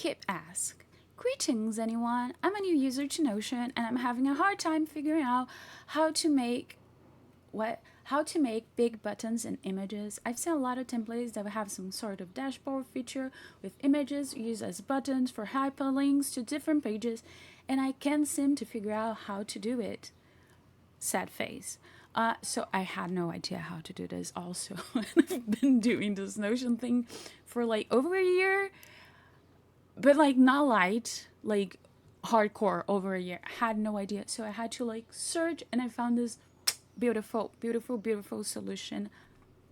Kip asks, "Greetings, anyone. I'm a new user to Notion, and I'm having a hard time figuring out how to make big buttons and images. I've seen a lot of templates that have some sort of dashboard feature with images used as buttons for hyperlinks to different pages, and I can't seem to figure out how to do it." Sad face. So I had no idea how to do this also. I've been doing this Notion thing for like over a year, but like not light, like hardcore over a year. I had no idea. So I had to like search, and I found this beautiful, beautiful, beautiful solution.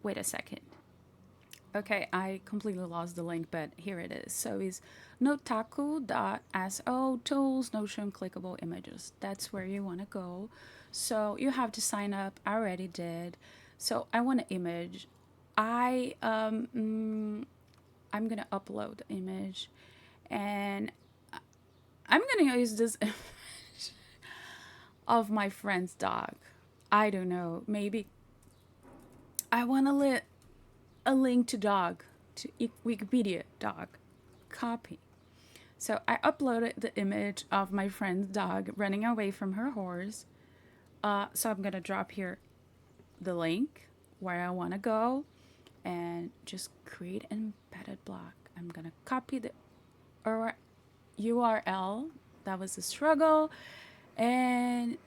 Wait a second. Okay, I completely lost the link, but here it is. So it's Notaku.so tools, Notion clickable images. That's where you want to go. So you have to sign up. I already did. So I want an image. I'm gonna upload the image, and I'm gonna use this image of my friend's dog. I don't know. Maybe I want a link to dog, to Wikipedia dog. Copy. So I uploaded the image of my friend's dog running away from her horse. So I'm gonna drop here the link where I want to go, and just create an embedded block. I'm gonna copy the URL. That was a struggle. And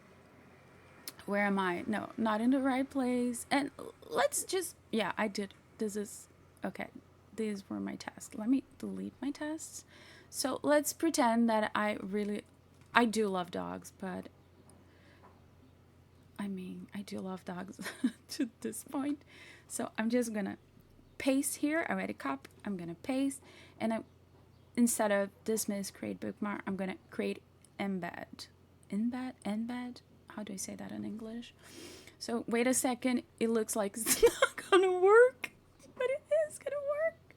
where am I? No, not in the right place. And let's just, yeah, I did. This is, okay. These were my tests. Let me delete my tests. So let's pretend that I do love dogs, but I mean, I do love dogs to this point. So I'm just gonna paste here. I already copied. I'm gonna paste, and instead of dismiss, create bookmark, I'm gonna create embed. Embed. How do I say that in English? So wait a second. It looks like it's not gonna work, but it is gonna work.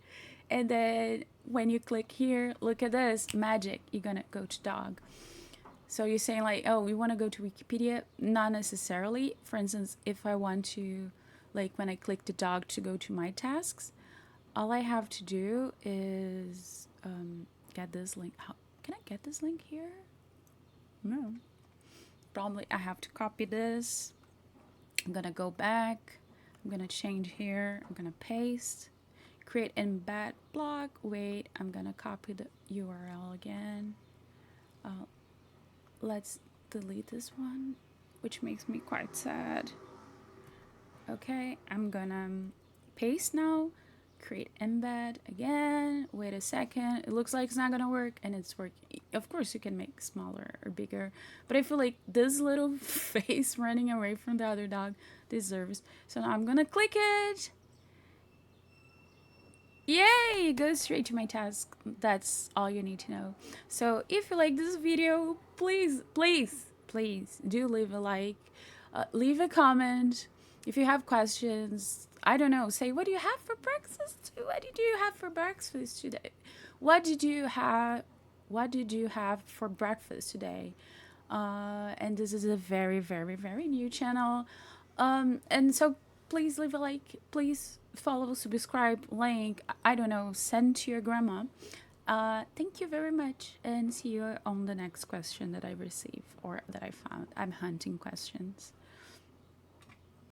And then when you click here, look at this magic. You're gonna go to dog. So you're saying like, oh, we want to go to Wikipedia? Not necessarily. For instance, if I want to, like when I click the dog to go to my tasks, all I have to do is get this link. How can I get this link here? No. Probably I have to copy this. I'm gonna go back. I'm gonna change here. I'm gonna paste. Create embed block. Wait, I'm gonna copy the URL again. Let's delete this one, which makes me quite sad. Okay, I'm gonna paste now. Create embed again. Wait a second. It looks like it's not gonna work, and it's working. Of course, you can make smaller or bigger, but I feel like this little face running away from the other dog deserves. So now I'm gonna click it. Yay! It goes straight to my task. That's all you need to know. So if you like this video, please do leave a like, leave a comment. If you have questions, I don't know, say, what do you have for breakfast? What did you have for breakfast today? What did you have for breakfast today? And this is a very, very, very new channel. And so please leave a like, please follow, subscribe, link, I don't know, send to your grandma. Thank you very much, and see you on the next question that I receive or that I found. I'm hunting questions.